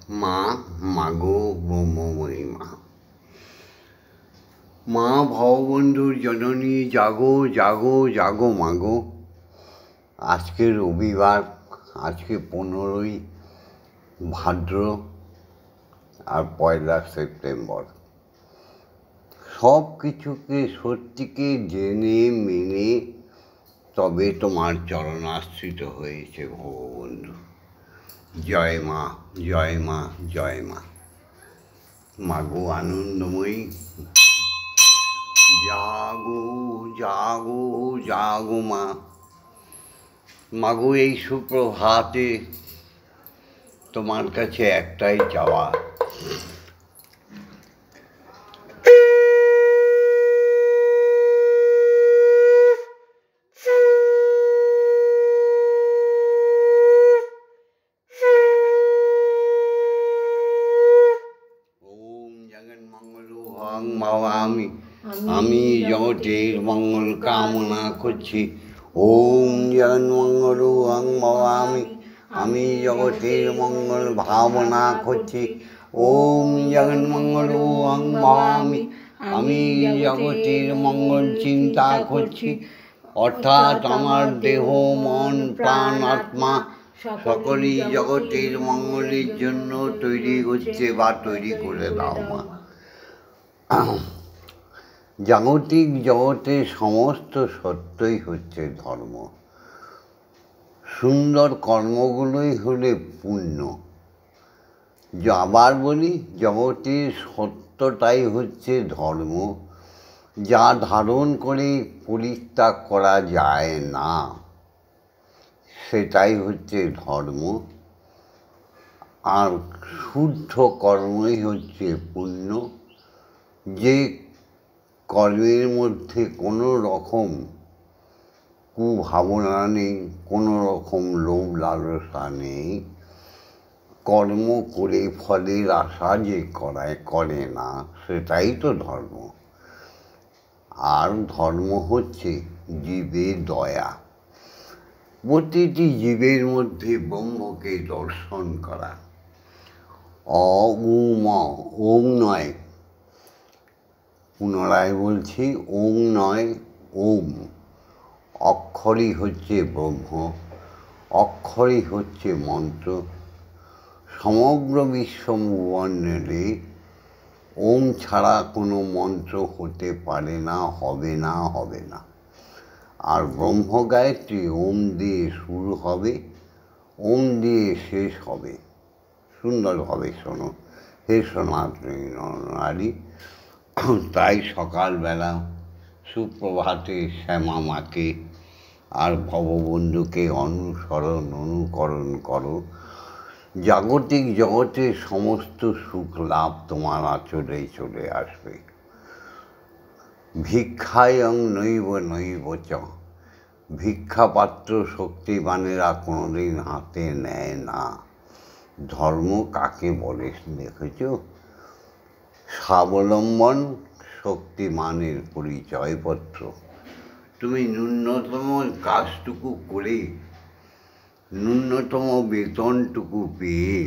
মা, মাগো ব্রহ্মময়ী মা। মা ভববন্ধুর জননী, জাগো জাগো জাগো মাগো। আজকে রবিবার, আজকে 15ই ভাদ্র আর 1 সেপ্টেম্বর। সব কিছুকে সত্যিকে জেনে মেনে তবে তোমার চরণাশ্রিত হয়েছে ভববন্ধু। জয় মা, জয় মা, জয় মা। মাগো আনন্দময়ী, জাগো জাগো জাগো মা। মাগো এই সুপ্রভাতে তোমার কাছে একটাই চাওয়া, আমি জগতের মঙ্গল কামনা করছি। ওম জগন্মঙ্গল ভবামি, আমি জগতের মঙ্গল ভাবনা করছি। ওম জগন্মঙ্গল ভবামি, আমি জগতের মঙ্গল চিন্তা করছি। অর্থাৎ আমার দেহ, মন, প্রাণ, আত্মা সকলেই জগতের মঙ্গলের জন্য তৈরি হচ্ছে বা তৈরি করে দাও মা। জাগতিক জগতের সমস্ত সত্যই হচ্ছে ধর্ম। সুন্দর কর্মগুলোই হলে পুণ্য। আবার বলি, জগতের সত্যটাই হচ্ছে ধর্ম, যা ধারণ করে পরিত্যাগ করা যায় না, সেটাই হচ্ছে ধর্ম। আর শুদ্ধ কর্মই হচ্ছে পুণ্য, যে কর্মের মধ্যে কোনো রকম কুভাবনা নেই, কোনো রকম লোভ লালসা নেই। কর্ম করে ফলের আশা যে করে না, সেটাই তো ধর্ম। আর ধর্ম হচ্ছে জীবের দয়া, প্রতিটি জীবের মধ্যে ব্রহ্মকে দর্শন করা। ওম নয়, পুনরায় বলছি, ওম নয়, ওম। অক্ষরই হচ্ছে ব্রহ্ম, অক্ষরই হচ্ছে মন্ত্র। সমগ্র বিশ্বভুবনে ওম ছাড়া কোনো মন্ত্র হতে পারে না, হবে না, হবে না। আর ব্রহ্ম গায়ত্রী ওম দিয়ে শুরু হবে, ওম দিয়ে শেষ হবে। সুন্দরভাবে শোনো হে সনাতনী নারী। তাই সকালবেলা সুপ্রভাতে শ্যামা মাকে আর ভববন্ধুকে অনুকরণ করো। জাগতিক জগতের সমস্ত সুখ লাভ তোমার আঁচলে চলে আসবে। ভিক্ষায়ং নৈব নৈব চ, ভিক্ষাপাত্র শক্তিমানেরা কোনোদিন হাতে নেয় না। ধর্ম কাকে বলে দেখেছ? স্বাবলম্বন শক্তিমানের পরিচয়পত্র। তুমি ন্যূনতম কাজটুকু করে, ন্যূনতম বেতনটুকু পেয়ে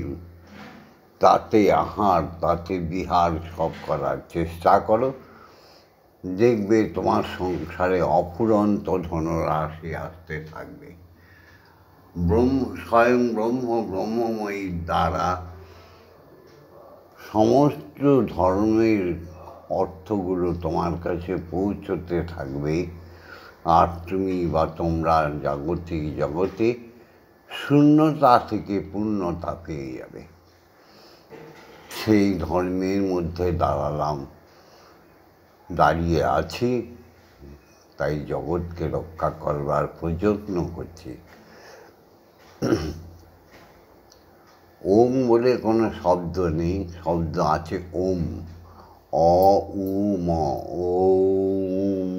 তাতে আহার, তাতে বিহার সব করার চেষ্টা করো। দেখবে তোমার সংসারে অফুরন্ত ধনরাশি আসতে থাকবে। স্বয়ং ব্রহ্মময়ীর দ্বারা সমস্ত ধর্মের অর্থগুলো তোমার কাছে পৌঁছতে থাকবে। আর তুমি বা তোমরা জাগতিক জগতে শূন্যতা থেকে পূর্ণতা পেয়ে যাবে। সেই ধর্মের মধ্যে দাঁড়িয়ে আছি, তাই জগৎকে রক্ষা করবার প্রযত্ন করছি। ওম বলে কোনো শব্দ নেই, শব্দ আছে ওম। উ ম, ওম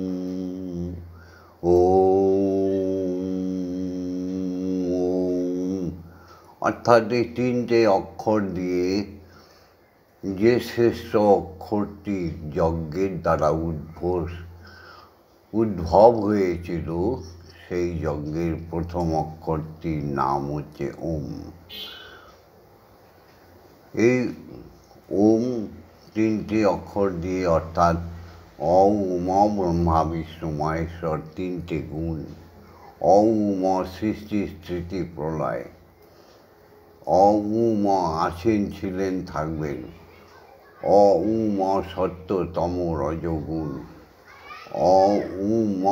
ওম। অর্থাৎ এই 3টে অক্ষর দিয়ে যে শ্রেষ্ঠ অক্ষরটি যজ্ঞের দ্বারা উদ্ভব হয়েছিল, সেই যজ্ঞের প্রথম অক্ষরটির নাম হচ্ছে ওম। এই ওম তিনটি অক্ষর দিয়ে, অর্থাৎ অ উম ব্রহ্মা বিষ্ণু মহেশ্বর তিনটে গুণ। অ উম সৃষ্টি স্থিতি প্রলয়। অ উম আছেন, ছিলেন, থাকবেন। অ উম সত্য তম রজগুণ। অ উম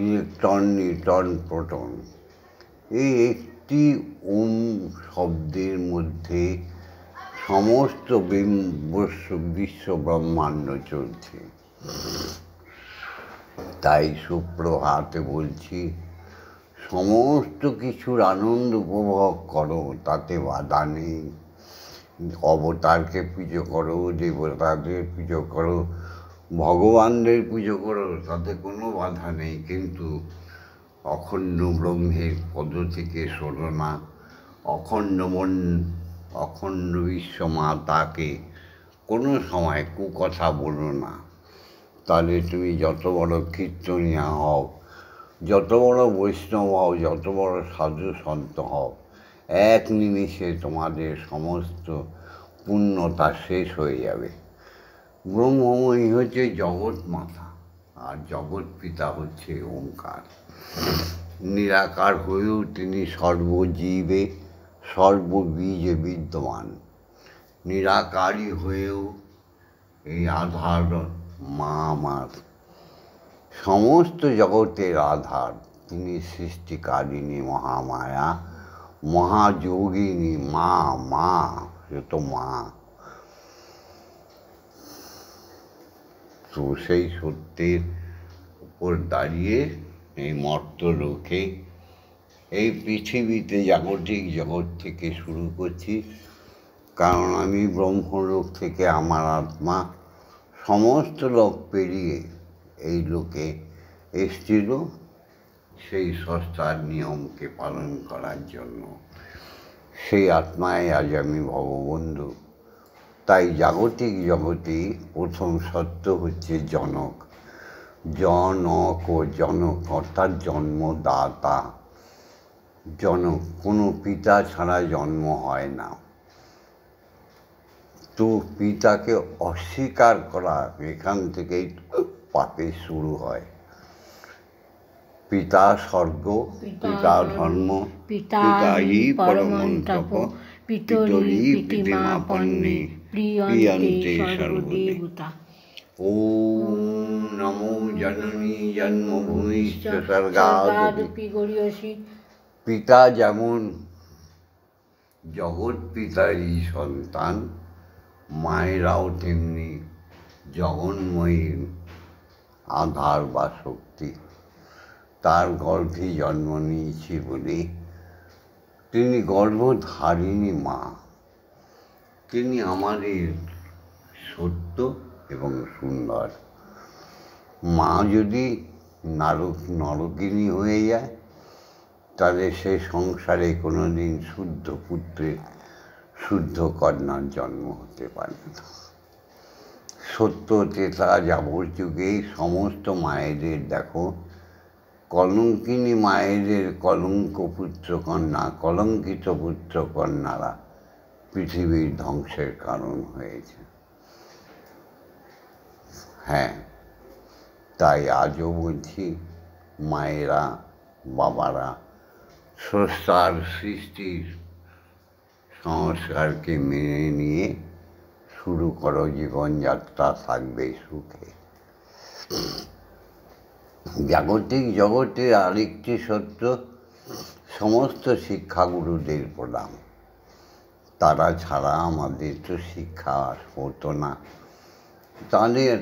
ইলেকট্রন নিউট্রন প্রোটন। এই একটি ওম শব্দের মধ্যে সমস্ত বিশ্ব ব্রহ্মাণ্ড চলছে। তাই সুপ্রভাতে বলছি, সমস্ত কিছুর আনন্দ উপভোগ করো, তাতে বাধা নেই। অবতারকে পুজো করো, দেবতাদের পুজো করো, ভগবানদের পুজো করো, তাতে কোনো বাধা নেই। কিন্তু অখণ্ড ব্রহ্মের পদ থেকে সরো না। অখণ্ড বিশ্ব মাতাকে কোনো সময় কুকথা বলো না। তাহলে তুমি যত বড় কীর্তনিয়া হও, যত বড় বৈষ্ণব হও, যত বড় সাধু সন্ত হও, এক নিমেষে তোমাদের সমস্ত পুণ্যতা শেষ হয়ে যাবে। ব্রহ্মময়ী হচ্ছে জগৎ মাতা, আর জগৎ পিতা হচ্ছে ওঙ্কার। নিরাকার হয়েও তিনি সর্বজীবে সর্ববীজে বিদ্যমান। নিরাকারী হয়েও এই আধার মা আমার, সমস্ত জগতের আধার। তিনি সৃষ্টিকারিণী মহামায়া, মহাযোগিনী মা, সে তো মা। তো সেই সত্যের উপর দাঁড়িয়ে এই মর্তলোকে, এই পৃথিবীতে জাগতিক জগৎ থেকে শুরু করছি। কারণ আমি ব্রহ্মলোক থেকে আমার আত্মা সমস্ত লোক পেরিয়ে এই লোকে এসেছিল সেই সস্তার নিয়মকে পালন করার জন্য। সেই আত্মায় আজ আমি ভগবন্ধু। তাই জাগতিক জগতে প্রথম সত্য হচ্ছে জনক। জনক ও জনক অর্থাৎ জন্মদাতা। জনক, কোনো পিতা ছাড়া জন্ম হয় না। তো পিতাকে অস্বীকার করা, এখান থেকেই পাপের শুরু হয়। পিতা স্বর্গ, পিতা ধর্ম, পিতাহি পরমন্তপ, পিতরি প্রীতিমাপন্নে প্রিয়ন্তে সর্বদেবতা। ওম নমো জননী জন্মভূমিশ্চ স্বর্গাদপি গরীয়সী। পিতা যেমন জগৎ পিতারই সন্তান, মায়েরাও তেমনি জগন্ময়ীর আধার বা শক্তি। তার গর্ভে জন্ম নিয়েছি বলে তিনি গর্ভধারিণী মা। তিনি আমাদের সত্য এবং সুন্দর। মা যদি নরকিনী হয়ে যায়, তাহলে সে সংসারে কোনোদিন শুদ্ধ পুত্রের, শুদ্ধ কন্যার জন্ম হতে পারে না। সত্য তেতা যাবর যুগে সমস্ত মায়েদের দেখো, কলঙ্কিনী মায়েদের কলঙ্ক পুত্র কন্যা, কলঙ্কিত পুত্র কন্যারা পৃথিবীর ধ্বংসের কারণ হয়েছে। হ্যাঁ, তাই আজও বলছি, মায়েরা, বাবারা স্রষ্টার সৃষ্টির সংস্কারকে মেনে নিয়ে শুরু করো জীবনযাত্রা, থাকবে সুখে। জাগতিক জগতের আরেকটি সত্য, সমস্ত শিক্ষাগুরুদের প্রণাম। তারা ছাড়া আমাদের তো শিক্ষা হতো না।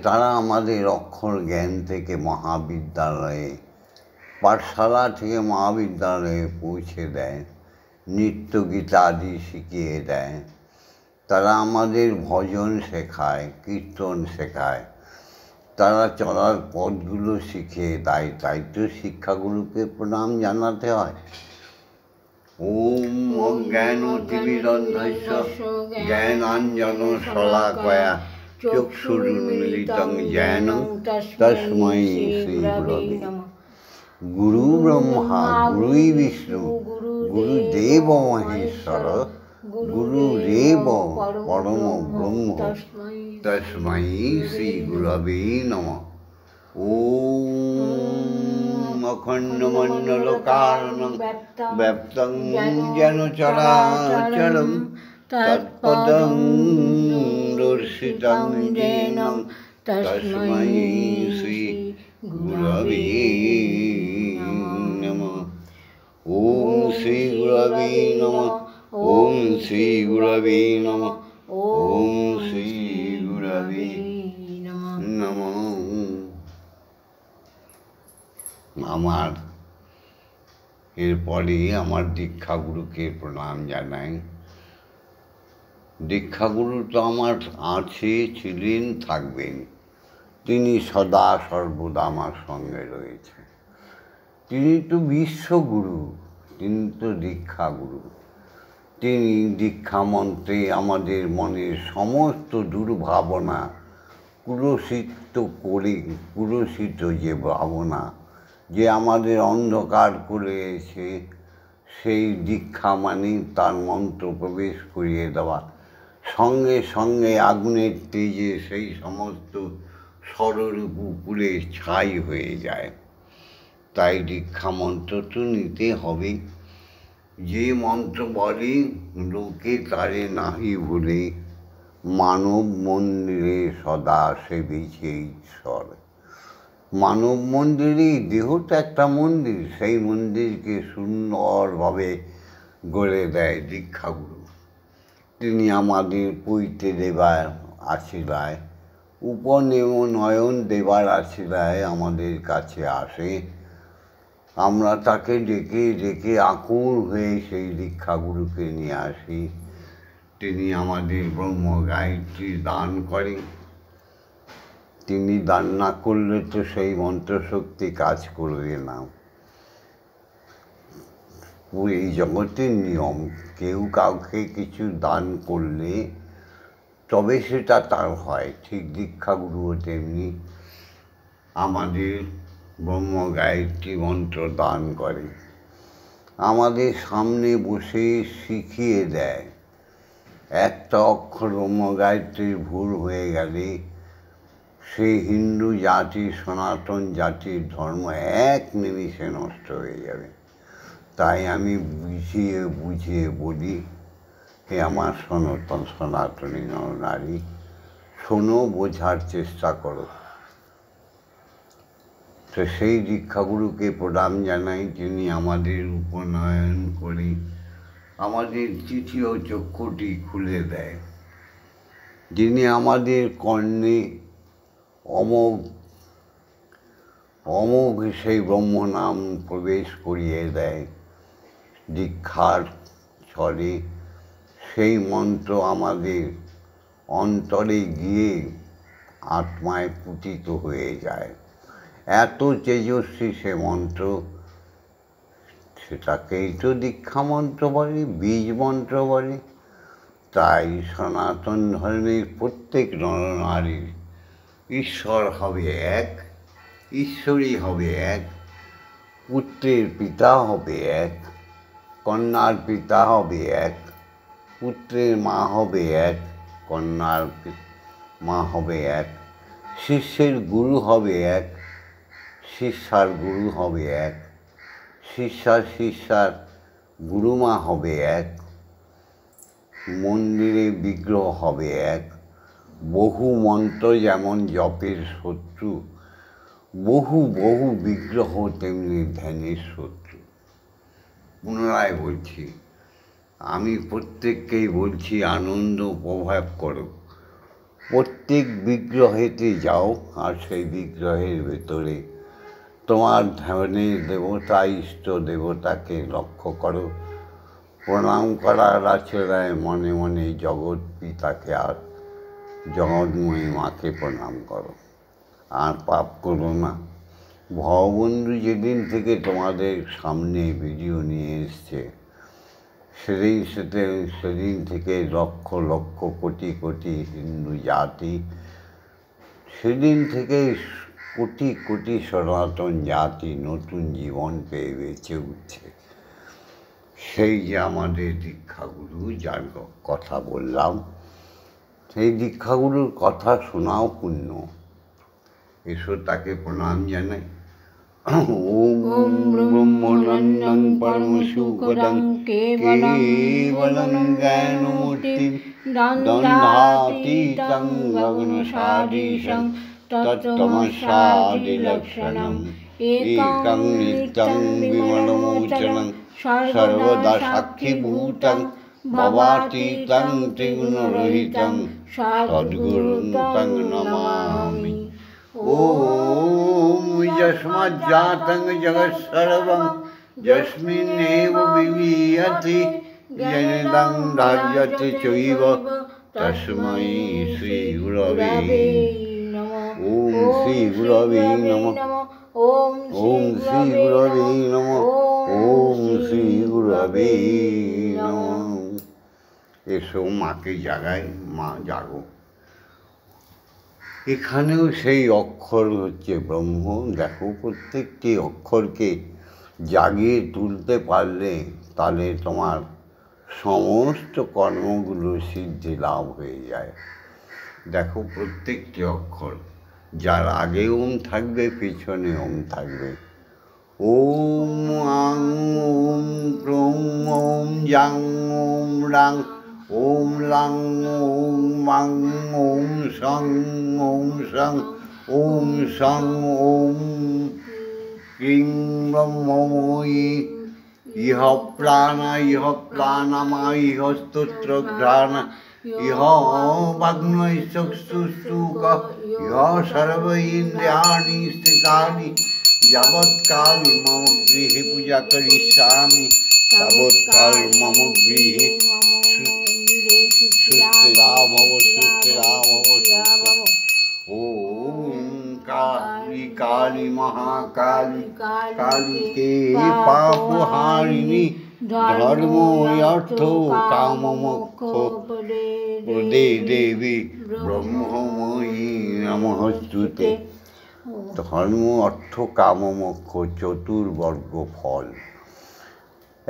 তারা আমাদের অক্ষর জ্ঞান থেকে মহাবিদ্যালয়ে, পাঠশালা থেকে মহাবিদ্যালয়ে পৌঁছে দেয়, নৃত্য গীতাদি শিখিয়ে দেয়। তারা আমাদের ভজন শেখায়, কীর্তন শেখায়, তারা চলার পথগুলো শিখিয়ে দেয়। তাই তো শিক্ষাগুরুকে প্রণাম জানাতে হয়। ওম অজ্ঞানতিমিরন্ধস্য জ্ঞানাঞ্জন শলাকয়া চক্ষুরুন্মিলিতং জ্ঞান তস্मै শ্রীগুরবে নমঃ। গুরু ব্রহ্মা গুরুই বিষ্ণু গুরুদেব মহেশ্বর গুরুরেব পরম ব্রহ্ম তস্मै শ্রী গুরবে নমঃ। ওম অখণ্ডমণ্ডলকারণং ব্যপ্তং যেন চরাচরং তৎপদং দর্শিতং যেন তস্मै শ্রী গুরবে নমঃ। ওম শ্রী গুরবে নমঃ। ওম শ্রী গুরবে নমঃ। ওম শ্রী গুরবে নমঃ। আমার এরপরে আমার দীক্ষাগুরুকে প্রণাম জানাই। দীক্ষাগুরু তো আমার আছে, ছিলেন, থাকবেন। তিনি সদা সর্বদা আমার সঙ্গে রয়েছে। তিনি তো বিশ্বগুরু, তিনি তো দীক্ষাগুরু। তিনি দীক্ষা মন্ত্রে আমাদের মনের সমস্ত দুর্ভাবনা কুলসিত যে ভাবনা যে আমাদের অন্ধকার করেছে, সেই দীক্ষা মানে তার মন্ত্র প্রবেশ করিয়ে দেওয়া, সঙ্গে সঙ্গে আগুনের তেজে সেই সমস্ত ষড়রূপ পুড়ে ছাই হয়ে যায়। তাই দীক্ষা মন্ত্র তো নিতে হবে। যে মন্ত্র বলে লোকে তারে নাহি ভুলে, মানব মন্দিরে সদা সেবিছে ঈশ্বর। মানব মন্দিরে দেহটা একটা মন্দির, সেই মন্দিরকে সুন্দরভাবে গড়ে দেয় দীক্ষাগুরু। তিনি আমাদের পৈতে দেবার আশীলায়, উপনয়ন দেবার আশীলায় আমাদের কাছে আসে। আমরা তাকে ডেকে ডেকে আকুল হয়ে সেই দীক্ষাগুরুকে নিয়ে আসি। তিনি আমাদের ব্রহ্ম গায়ত্রী দান করেন। তিনি দান না করলে তো সেই মন্ত্রশক্তি কাজ করবে না। এই জগতের নিয়ম, কেউ কাউকে কিছু দান করলে তবে সেটা তার হয়। ঠিক দীক্ষাগুরুও তেমনি আমাদের ব্রহ্ম গায়ত্রী মন্ত্র দান করে, আমাদের সামনে বসে শিখিয়ে দেয়। একটা অক্ষর ব্রহ্ম গায়ত্রীর ভুল হয়ে গেলে সেই হিন্দু জাতি, সনাতন জাতির ধর্ম এক নিমিষে নষ্ট হয়ে যাবে। তাই আমি বুঝিয়ে বলি, হে আমার সনাতনী নরনারী, শোনো, বোঝার চেষ্টা করো। তো সেই দীক্ষাগুরুকে প্রণাম জানাই, যিনি আমাদের উপনয়ন করে আমাদের তৃতীয় চক্ষুটি খুলে দেয়, যিনি আমাদের কর্ণে অমোঘ সেই ব্রহ্মনাম প্রবেশ করিয়ে দেয় দীক্ষার ছলে। সেই মন্ত্র আমাদের অন্তরে গিয়ে আত্মায় পুতিত হয়ে যায়। এত তেজস্বী সে মন্ত্র, সেটাকেই তো দীক্ষা মন্ত্র বলে, বীজ মন্ত্র বলে। তাই সনাতন ধর্মের প্রত্যেক নরনারীর ঈশ্বর হবে এক, ঈশ্বরী হবে এক, পুত্রের পিতা হবে এক, কন্যার পিতা হবে এক, পুত্রের মা হবে এক, কন্যার মা হবে এক, শিষ্যের গুরু হবে এক, শিষ্যার গুরু হবে এক, শিষ্যার গুরুমা হবে এক, মন্দিরে বিগ্রহ হবে এক। বহু মন্ত্র যেমন জপের শত্রু, বহু বিগ্রহ তেমনি ধ্যানের শত্রু। পুনরায় বলছি, আমি প্রত্যেককেই বলছি, আনন্দ উপভোগ করো। প্রত্যেক বিগ্রহেতে যাও, আর সেই বিগ্রহের ভেতরে তোমার ধ্যানের দেবতা, ইষ্ট দেবতাকে লক্ষ্য করো। প্রণাম করার আচরায় মনে মনে জগৎ পিতাকে আর জগৎময়ী মাকে প্রণাম করো। আর পাপ করো না। ভববন্ধু যেদিন থেকে তোমাদের সামনে ভিডিও নিয়ে এসছে, সেদিন থেকে লক্ষ লক্ষ কোটি কোটি হিন্দু জাতি, সেদিন থেকে কোটি কোটি সনাতন জাতি নতুন জীবন পেয়ে বেঁচে উঠছে। সেই যে আমাদের দীক্ষাগুরু যার কথা বললাম, সেই দীক্ষাগুরুর কথা শোনাও পুণ্য। এসো তাকে প্রণাম জানাই। ওম ব্রহ্মনন্দং পরমসুখদং কেবলং জ্ঞানমূর্তিং দ্বন্দ্বাতীতং গগনসাদৃশং তত্ত্বমস্যাদিলক্ষণम् একং নিত্যং বিমলমোচনং সর্বদা সাক্ষীভূতং ভবাতীতং ত্রিগুণরহিতং সদ্গুরুং তং নমামি। ওম যস্মাজ্জাतं জগৎসর্বং যস্মিন্নেব বিলীয়তে জনিतं ধার্যতে চৈব তস্मै শ্রীগুরবে নমঃ। ওম শ্রীগুরবে নমঃ। ওম শ্রীগুরবে নমঃ। ওম শ্রীগুরবে নমঃ। এসো মাকে জাগাই, মা জাগো। এখানেও সেই অক্ষর হচ্ছে ব্রহ্ম। দেখো, প্রত্যেকটি অক্ষরকে জাগিয়ে তুলতে পারলে তাহলে তোমার সমস্ত কর্মগুলো সিদ্ধি লাভ হয়ে যায়। দেখো, প্রত্যেকটি অক্ষর, যার আগে ওম থাকবে পিছনে ওম থাকবে। ওম আং ওম ক্রোং ওম জাং ওম রাং ওম লাং ওম মাং ওম সং ওম সং ওম সং ওম ক্রিং ব্রহ্মময়ী ইহ প্রাণা ইহ স্তোত্র ঘ্রাণ ইহ ভগ্নৈ চক্ষুঃ ইহ সর্ব ইন্দ্রিয়াণি স্থিতানি যাবৎকাল মম গৃহে পূজা করিষ্যামি তাবৎকাল মম গৃহে সুস্থিরা ভব সুস্থিরা ভব। ওম কালী কালী মহাকালী কালীতে পাপহারিণী ধর্ম অর্থ কাম মোক্ষ প্রদে দেবী ব্রহ্মময়ী নমস্তুতে। ধর্ম অর্থ কাম মোক্ষ চতুর্বর্গ ফল।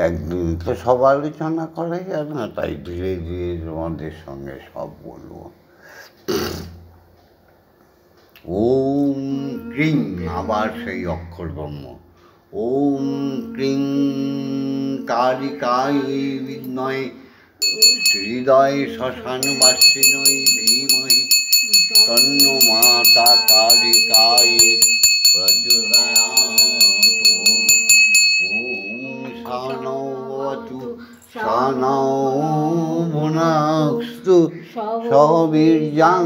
একদিন তো সব আলোচনা করা যায় না, তাই ধীরে ধীরে তোমাদের সঙ্গে সব বলবো। ওম ক্রিং, আবার সেই অক্ষর ব্রহ্ম। ওম ক্রিং কালিকায় বিদ্ময়ে হৃদয়ে শ্মশানবাসিনী ধীমহি তন্ন মাতা কালিকায় প্রচোদয়াৎ। ওম শানৌ ভবতু শানৌ ভুনক্তু সবীর্যং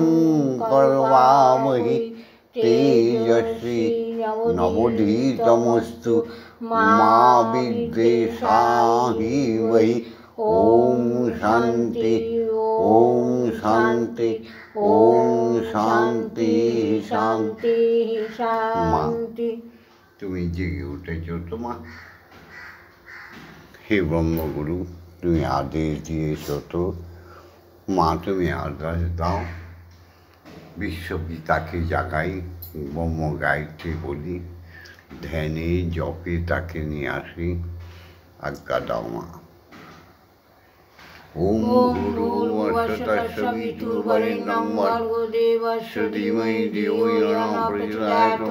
করবামহি তেজস্বী নবোদিতমস্তু মা বিদ্বেষাহি বহি। ওম শান্তি ওম শান্তি ওম শান্তি শান্তি শান্তি। তুমি জেগে উঠেছ তোমা। হে ব্রহ্মগুরু, তুমি আদেশ দিয়েছ তো মা, তুমি আদেশ দাও। বিশ্বপিতাকে জাগাই, ব্রহ্ম গায়ত্রী বলি, ধ্যানে জপে তাকে নিয়ে আসি। আজ্ঞা দাও মা। ওম ভূর্ভুবস্সুঃ তস্সবিতুর্বরেণ্যং ভর্গো দেবস্য ধীমহি ধিয়ো यो न प्रचोदयात्।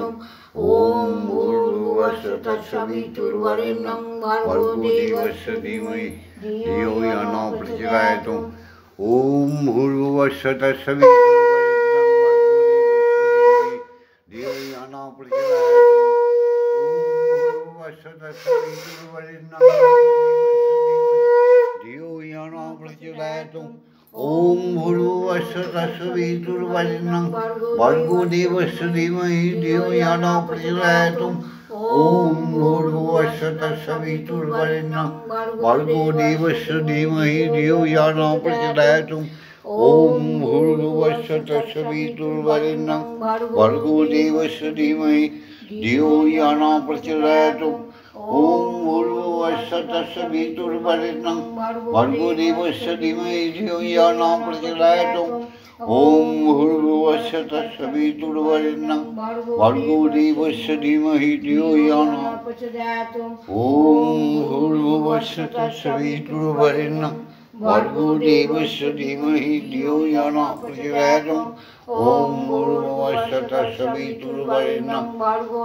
ওম ভূর্ভুবস্সুঃ তস্সবিতুর্বরেণ্যং ভর্গো দেবস্য ধীমহি ধিয়ো यो न प्रचोदयात्। ওম ভূর্ভুবস্সুঃ তস্সবিতুর্বরেণ্যং ভর্গো দেবস্য ধীমহি ধিয়ো यो न प्रचोदयात्। ওম ভূর্ভুবস্সুঃ তস্সবিতুর্বরেণ্যং ধিয়ো यो न प्रचोदयात्। ওম ভূর্ভুবস্সুঃ তস্সবিতুর্বরেণ্যং ভর্গো দেবস্য ধীমহি ধিয়ো यो न প্রচোদয়াৎ। ওম ভূর্ভুবস্সুঃ তস্সবিতুর্বরেণ্যং ভর্গো দেবস্য ধীমহি ধিয়ো यो न প্রচোদয়াৎ। ওম ভূর্ভুবস্সুঃ তস্সবিতুর্বরেণ্যং ভর্গো দেবস্য ধীমহি ধিয়ো यो न প্রচোদয়াৎ। ওম ভূর্ভুবস্সুঃ তস্সবিতুর্বরেণ্যং ভর্গো দেবস্য ধীমহি ধিয়ো यो न প্রচোদয়াৎ। ওম ভূর্ভুবস্সুঃ তৎসবিতুর্বরেণ্যং ভর্গো দেবস্য ধীমহি ধিয়ো ইয়ো ন প্রচোদয়াৎ। ওম ভূর্ভুবস্সুঃ তৎসবিতুর্বরেণ্যং ভর্গো দেবস্য ধীমহি ধিয়ো ইয়ো ন প্রচোদয়াৎ। ওম ভূর্ভুবস্সুঃ তৎসবিতুর্বরেণ্যং ভর্গো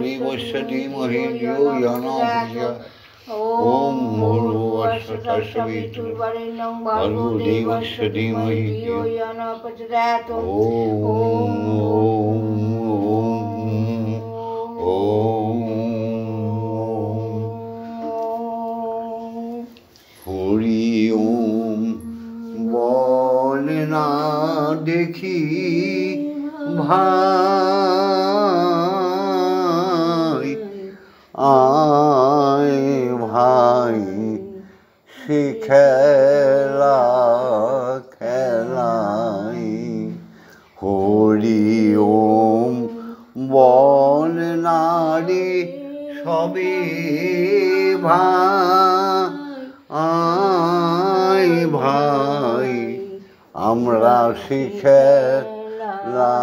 দেবস্য ধীমহি ধিয়ো ইয়ো ন প্রচোদয়াৎ। ওম ভূর্ভুবস্সুঃ তৎসবিতুর্বরেণ্যং ভর্গো দেবস্য ধীমহি ধিয়ো ইয়ো ন প্রচোদয়াৎ। ওম হরি ওম বল না দেখি ভাই, আয় ভাই সে খেলা খেলাই। হরি ওম বল না রে সবে ভাই, ভাই আমরা সে খেলা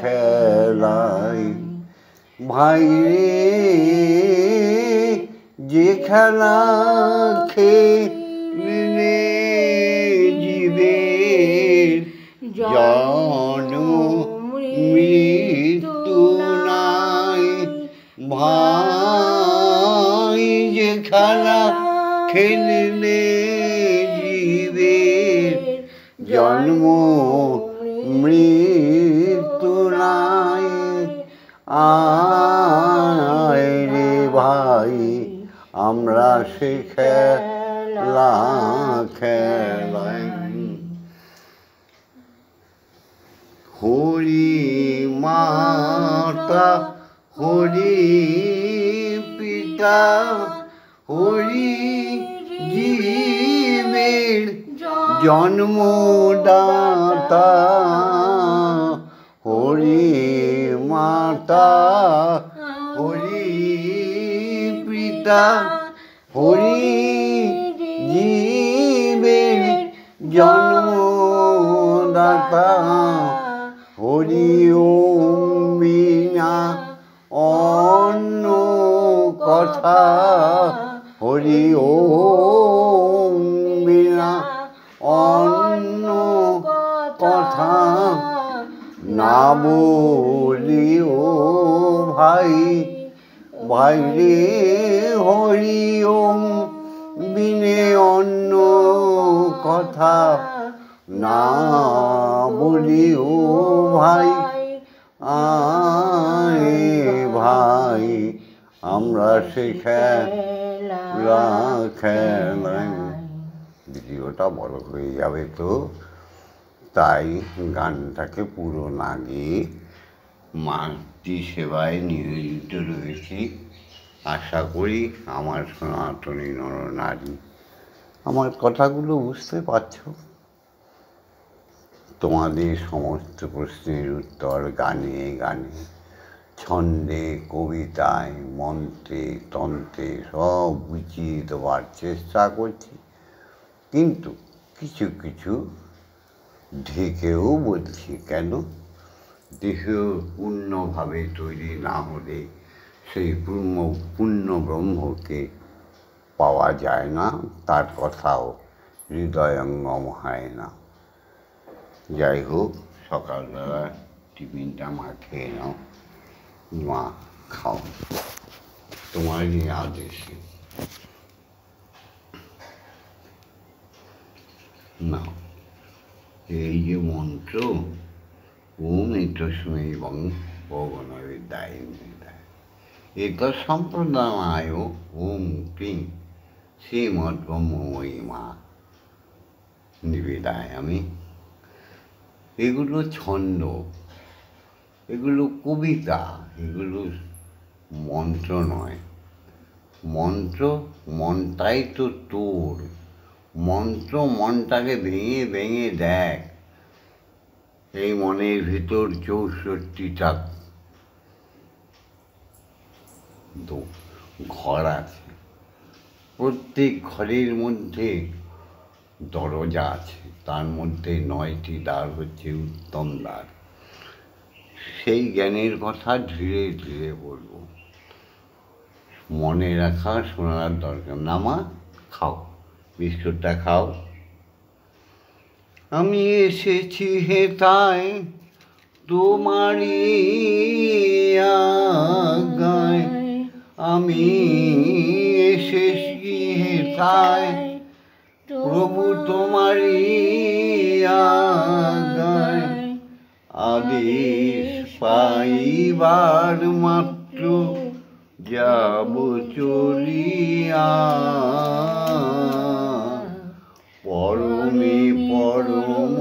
খেলাই। ভাই রে যে খেলা খেলে জীবের জন্ম মৃত্যু নাই। ভাই যে খেলা খেললে জীবের জন্ম মৃত্যু নাই। আয় রে ভাই আমরা সে খেলা খেলাই। হরি মাতা হরি পিতা হরি জীবের জন্মদাতা। হরি মাতা হরি পিতা হরি জীবের জন্মদাতা। হরি ওম বিনা অন্য কথা, হরি ওম বিনা অন্য কথা না বলিও ভাই, ভাই রে হরি ওম বিনে অন্য কথা না বলিও ভাই। আয় ভাই আমরা সে খেলা খেলাই। ভিডিওটা বড় হয়ে যাবে তো, তাই গানটাকে পুরো না গিয়ে মাতৃ সেবায় নিয়োজিত রয়েছি। আশা করি আমার সনাতনী নরনারী আমার কথাগুলো বুঝতে পারছো। তোমাদের সমস্ত প্রশ্নের উত্তর গানে গানে, ছন্দে, কবিতায়, মন্ত্রে, তন্ত্রে সব বুঝিয়ে দেওয়ার চেষ্টা করছি। কিন্তু কিছু কিছু ঢেকেও বলছি। কেন? দেহ পূর্ণভাবে তৈরি না হলে সেই পূর্ণ ব্রহ্মকে পাওয়া যায় না, তার কথাও হৃদয়ঙ্গম হয় না। যাই হোক, সকালবেলা টিফিনটা মা খেয়ে নাও। মা খাও, তোমারই আদেশে নাও। এই যে মন্ত্র ওম তস্মৈ ভগবদ্গীতায় এত সম্প্রদায় ওম ক্রিং শ্রীমদ্ব্রহ্মময়ী মা নিবেদায়ামি। এগুলো ছন্দ, এগুলো কবিতা, এগুলো মন্ত্র নয়। মন্ত্র মনটাই তো তোর। মন্ত্র মনটাকে ভেঙে ভেঙে দেখ। এই মনের ভিতর 64টা ঘর আছে। প্রত্যেক ঘরের মধ্যে দরজা আছে। তার মধ্যে 9টি দ্বার হচ্ছে উত্তম দ্বার। সেই জ্ঞানের কথা ধীরে ধীরে বলবো, মনে রাখা শোনার দরকার না। মা খাও, বিস্কুটটা খাও। আমি এসেছি হেথায় তোমারই আজ্ঞায়, আমি এসেছি হেথায় প্রভু তোমারই আজ্ঞায়, আদেশ পাইবার মাত্র যাব চলিয়া, পরমে পরম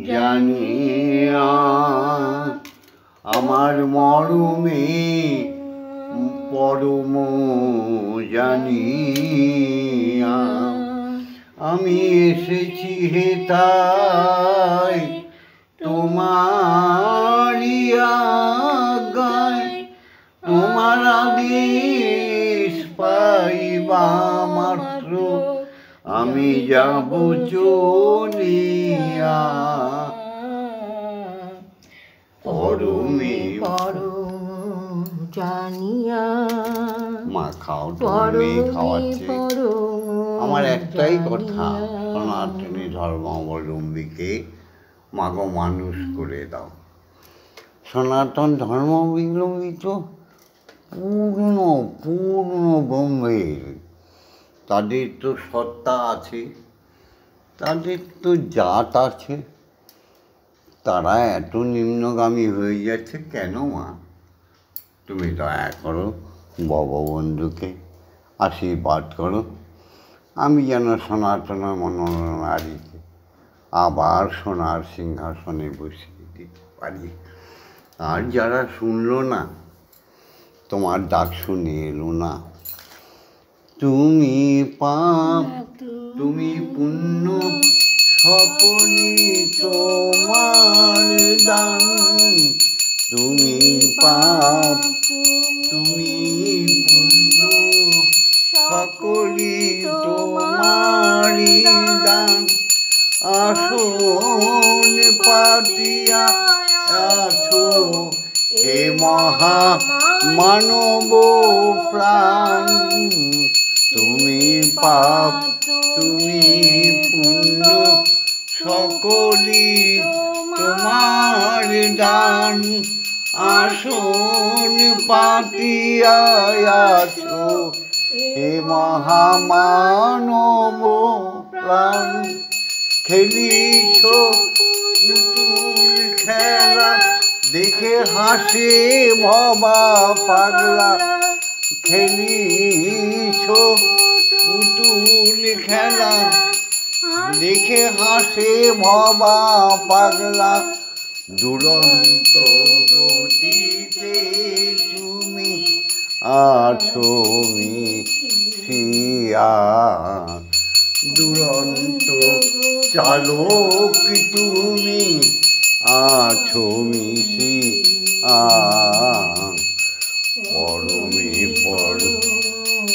জানিয়া, আমার মরমে পরম জানিয়া, আমি এসেছি হেথায় তোমারই আজ্ঞায়, তোমার আদেশ পাইবা মাত্র আমি যাব চলিয়া, পরমে পরম জানিয়া। মা খাও, তুমি খাওয়াচ্ছে। আমার একটাই কথা, সনাতনী ধর্মাবলম্বীকে মাগো মানুষ করে দাও। সনাতন ধর্মাবলম্বী তো পূর্ণ ব্রহ্মের, তাদের তো সত্তা আছে, তাদের তো জাত আছে, তারা এত নিম্নগামী হয়ে যাচ্ছে কেন? মা তুমি দয়া করো, ভববন্ধুকে আশীর্বাদ করো, আমি যেন সনাতন মনোনারীকে আবার সোনার সিংহাসনে বসিয়ে দিতে পারি। আর যারা শুনলো না, তোমার ডাক শুনে এলো না, তুমি পাপ তুমি পুণ্য সকলই তোমার দান, তুমি পাপ তুমি পুণ্য সকলই তোমার দান, আসন পাতিয়া আছো হে মহা মানব প্রাণ, তুমি পাপ তুমি পুণ্য সকলই তোমার দান, আসন পাতিয়া আছো হে মহামানব প্রাণ, খেলিছ পুতুল খেলা দেখে হাসে ভবা পাগলা, খেলিছ পুতুল খেলা দেখে হাসে ভবা পাগলা, দুরন্ত গতিতে তুমি আছো মিশিয়া, দুরন্ত চালক তুমি আছো মিশিয়া, পরমে পরম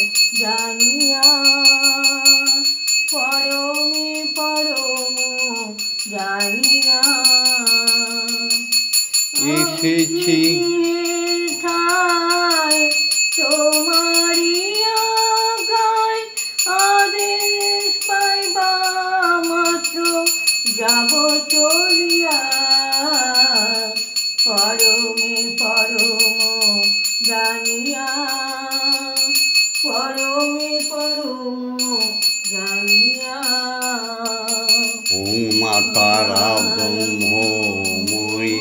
জানিয়া, পরমে পরম জানিয়া, এসেছি তোমারি আজ্ঞায়, আদেশ পাইবা মাত্র যাব চলিয়া, পরমে পরম জানিয়া, পরমে পরম জানিয়া। ওম মা তারা ব্রহ্মময়ী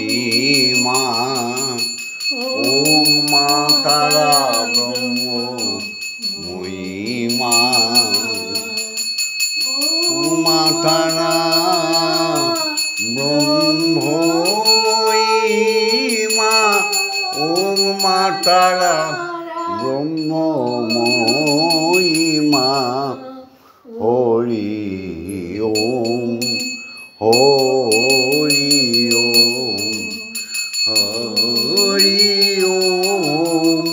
মা, ওম মা তারা ব্রহ্মময়ী মা, ওম মা তারা ব্রহ্মময়ী মা, ওম মা তারা ব্রহ্মময়ী মা, হরি ওম হরি ওম হরি ওম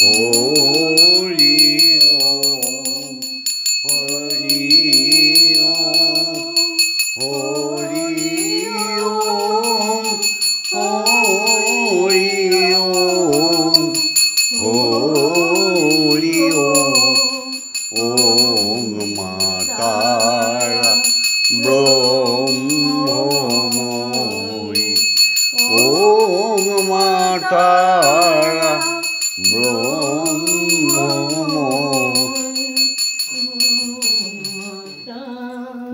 হরি ওম হরি ওম ব্রহ্মময়ী ওম মা তারা ব্রহ্মময়ী।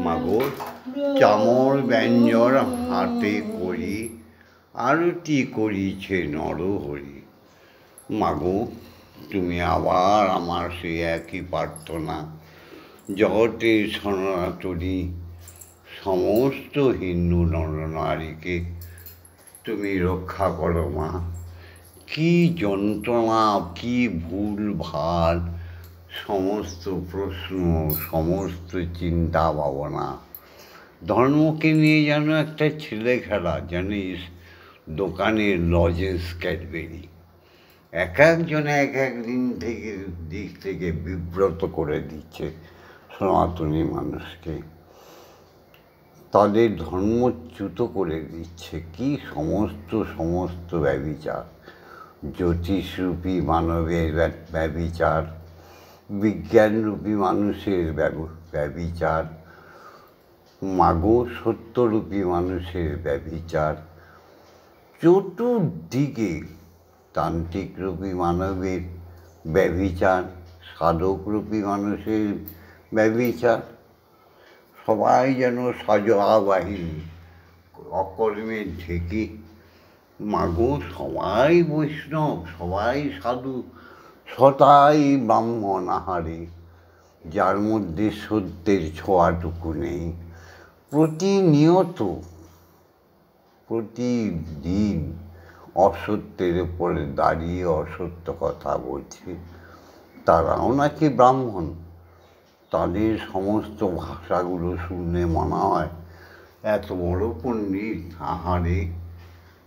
মাগো চামর ব্যঞ্জন হাতে করি আরতি করিছে নরহরি। মাগো তুমি আবার আমার সেই একই প্রার্থনা, জগতের সনাতনী সমস্ত হিন্দু নরনারীকে তুমি রক্ষা করো মা। কি যন্ত্রণা, কি ভুল ভাল, সমস্ত প্রশ্ন, সমস্ত চিন্তা ভাবনা, ধর্মকে নিয়ে যেন একটা ছেলে খেলা, জানিস, দোকানের লজেন্স ক্যাডবেরি। এক একজন এক এক দিক থেকে বিব্রত করে দিচ্ছে সনাতনী মানুষকে, তাদের ধর্মচ্যুত করে দিচ্ছে। কি সমস্ত ব্যভিচার, জ্যোতিষরূপী মানবের ব্যভিচার, বিজ্ঞানরূপী মানুষের ব্যভিচার, মাগো সত্যরূপী মানুষের ব্যভিচার, চতুর্দিকে তান্ত্রিকরূপী মানবের ব্যভিচার, সাধকরূপী মানুষের ব্যভিচার। সবাই যেন সাজোয়া বাহিনী, অকর্মের ঢেকে। মাগো সবাই বৈষ্ণব, সবাই সাধু, সতাই ব্রাহ্মণ আহারে, যার মধ্যে সত্যের ছোঁয়াটুকু নেই। প্রতিদিন অসত্যের উপরে দাঁড়িয়ে অসত্য কথা বলছে। তারাও নাকি ব্রাহ্মণ। তাদের সমস্ত ভাষাগুলো শুনে মনে হয় এত বড় পণ্ডিত, আহারে,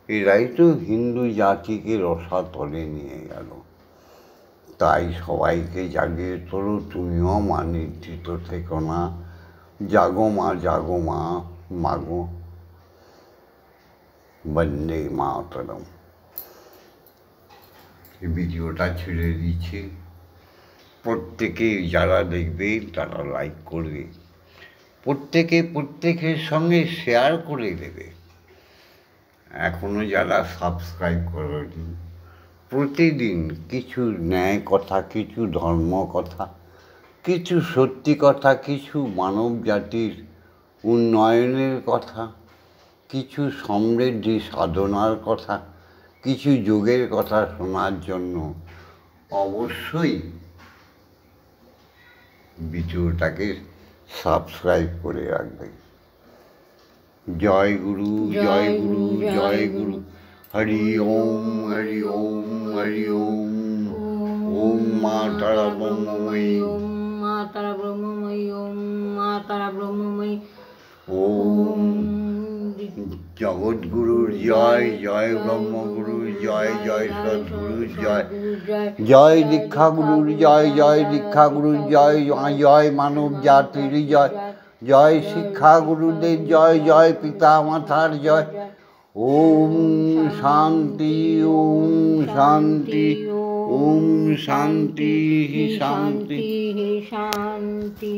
এরাই তো হিন্দু জাতিকে রসাতলে নিয়ে গেল। তাই সবাইকে জাগিয়ে তোলো, তুমিও মা নিদ্রিত থেকো না, জাগো মা, জাগো মা। মাগো বন্দে মাতরম। এই ভিডিওটা ছেড়ে দিচ্ছি, প্রত্যেকে যারা দেখবে তারা লাইক করবে, প্রত্যেকের সঙ্গে শেয়ার করে দেবে। এখনও যারা সাবস্ক্রাইব করেনি, প্রতিদিন কিছু ন্যায় কথা, কিছু ধর্ম কথা, কিছু সত্যি কথা, কিছু মানব জাতির উন্নয়নের কথা, কিছু সমৃদ্ধি সাধনার কথা, কিছু যোগের কথা শোনার জন্য অবশ্যই ভিডিওটাকে সাবস্ক্রাইব করে রাখবেন। জয় গুরু, জয় গুরু, জয় গুরু। হরি ওম, হরি ওম, হরি ওম। ওম মা তারা ব্রহ্মময়ী, ওম মা তারা ব্রহ্মময়ী, ওম মা তারা ব্রহ্মময়ী। ওম জগৎগুরুর জয়, জয় ব্রহ্মগুরুর জয়, জয় সদ্গুরুর জয়, জয় দীক্ষাগুরুর জয়, জয় দীক্ষাগুরুর জয়, জয় মানব জাতির জয়, জয় শিক্ষাগুরুদের জয়, জয় পিতা মাতার জয়। ওম শান্তি, ওম শান্তি, ওম শান্তি, শান্তি, শান্তি।